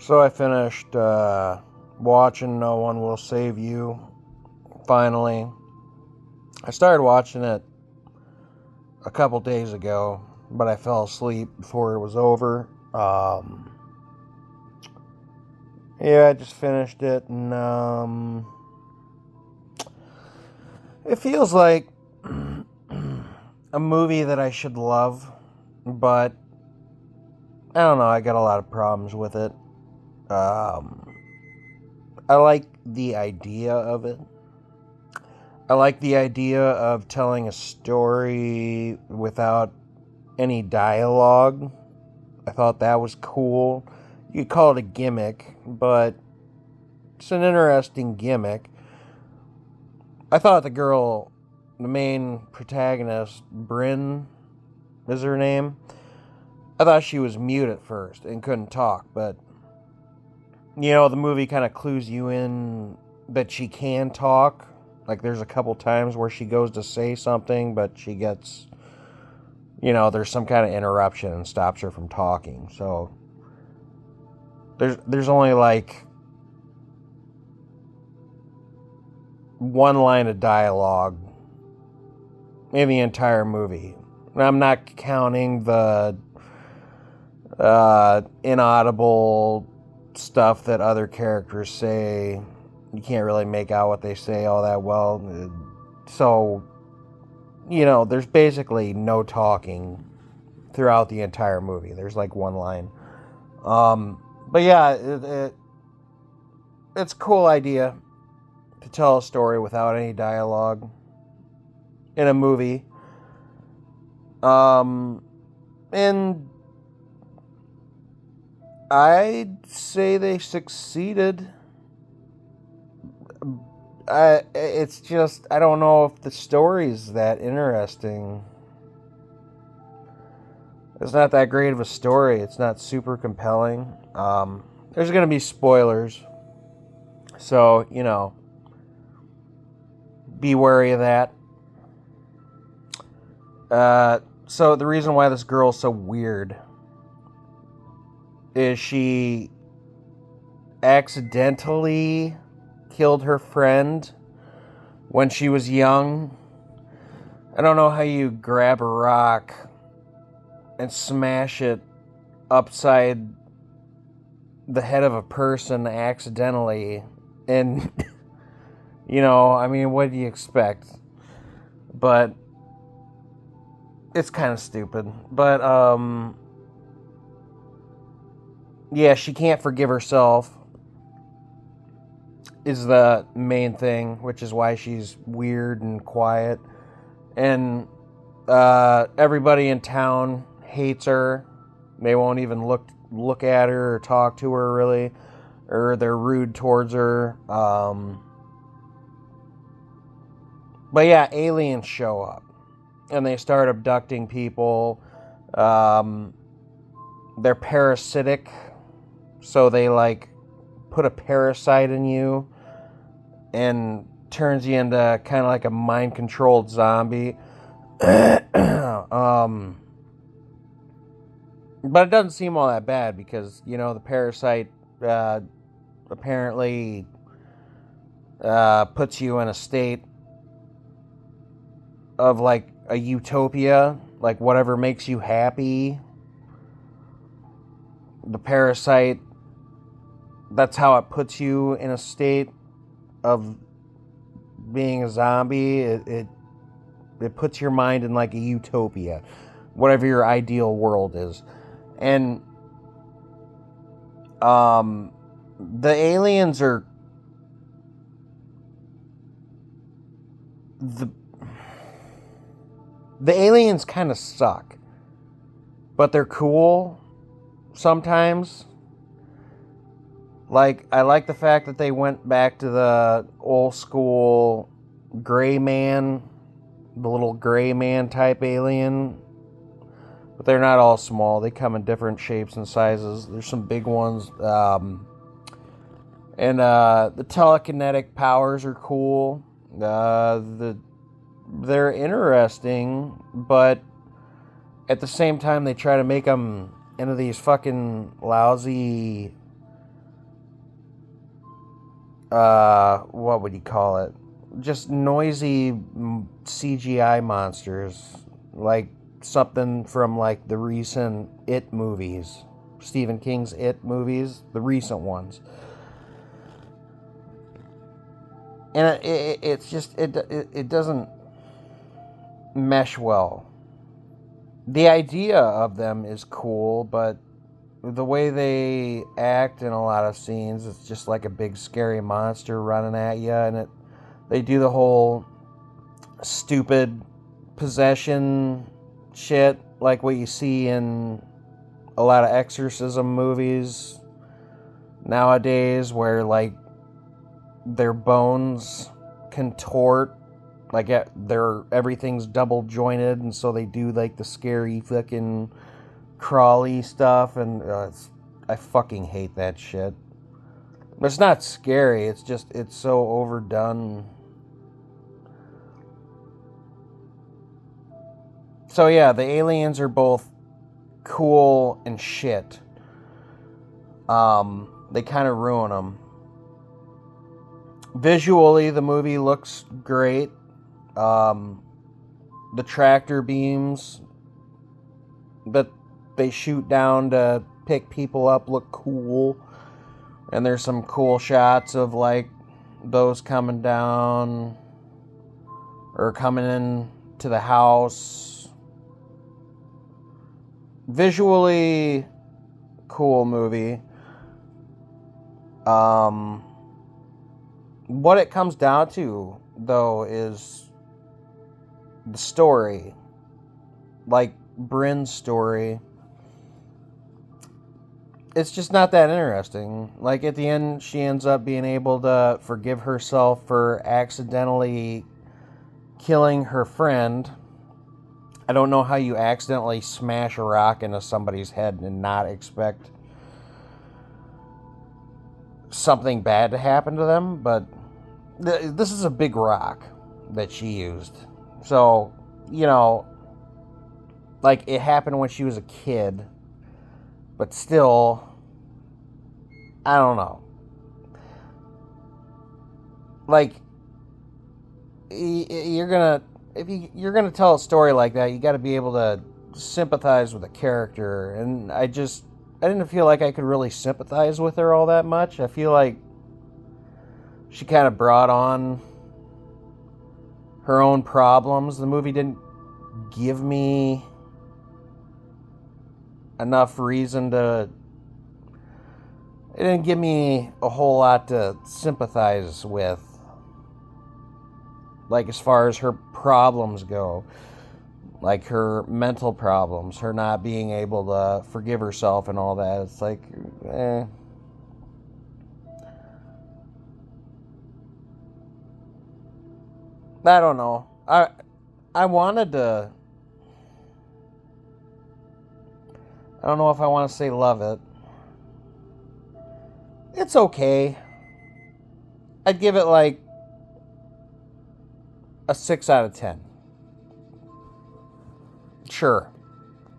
So I finished watching No One Will Save You, finally. I started watching it a couple days ago, but I fell asleep before it was over. Yeah, I just finished it, and it feels like a movie that I should love, but I don't know, I got a lot of problems with it. I like the idea of it. I like the idea of telling a story without any dialogue. I thought that was cool. You could call it a gimmick, but it's an interesting gimmick. I thought the main protagonist, Bryn is her name. I thought she was mute at first and couldn't talk, but the movie kind of clues you in that she can talk. Like, there's a couple times where she goes to say something, but she gets, there's some kind of interruption and stops her from talking. So there's only like one line of dialogue in the entire movie. And I'm not counting the inaudible stuff that other characters say. You can't really make out what they say all that well. So, there's basically no talking throughout the entire movie. There's like one line. But yeah, it's a cool idea to tell a story without any dialogue in a movie. And I'd say they succeeded. It's just, I don't know if the story's that interesting. It's not that great of a story. It's not super compelling. There's going to be spoilers. So, be wary of that. So the reason why this girl's so weird is she accidentally killed her friend when she was young. I don't know how you grab a rock and smash it upside the head of a person accidentally, and what do you expect? But it's kind of stupid. But yeah, she can't forgive herself is the main thing, which is why she's weird and quiet. And everybody in town hates her. They won't even look at her or talk to her, really. Or they're rude towards her. But yeah, aliens show up. And they start abducting people. They're parasitic. So they, put a parasite in you and turns you into kind of like a mind-controlled zombie. But it doesn't seem all that bad because, the parasite apparently puts you in a state of, a utopia, whatever makes you happy. The parasite, that's how it puts you in a state of being a zombie. It puts your mind in, a utopia, whatever your ideal world is. And the aliens are the aliens kind of suck, but they're cool sometimes. I like the fact that they went back to the old school gray man, the little gray man type alien. But they're not all small. They come in different shapes and sizes. There's some big ones. And the telekinetic powers are cool. They're interesting, but at the same time, they try to make them into these fucking lousy what would you call it? Just noisy CGI monsters, like something from like the recent It movies, Stephen King's It movies, the recent ones. And it's just it doesn't mesh well. The idea of them is cool, but the way they act in a lot of scenes, it's just like a big scary monster running at you, and they do the whole stupid possession shit like what you see in a lot of exorcism movies nowadays, where like their bones contort, like everything's double jointed, and so they do like the scary fucking crawly stuff, and I fucking hate that shit. But it's not scary, it's just it's so overdone. So yeah, the aliens are both cool and shit. They kind of ruin them. Visually, the movie looks great. The tractor beams that they shoot down to pick people up look cool. And there's some cool shots of like those coming down or coming in to the house. Visually cool movie. What it comes down to, though, is the story. Like Bryn's story. It's just not that interesting. Like, at the end, she ends up being able to forgive herself for accidentally killing her friend. I don't know how you accidentally smash a rock into somebody's head and not expect something bad to happen to them, but this is a big rock that she used. So, you know, like, it happened when she was a kid, but still, I don't know. Like, you're gonna tell a story like that, you got to be able to sympathize with a character, and I didn't feel like I could really sympathize with her all that much. I feel like she kind of brought on her own problems. The movie didn't give me enough reason to... It didn't give me a whole lot to sympathize with. Like, as far as her problems go. Like, her mental problems. Her not being able to forgive herself and all that. It's like, I don't know. I wanted to... I don't know if I want to say love it. It's okay. I'd give it like a 6 out of 10. Sure.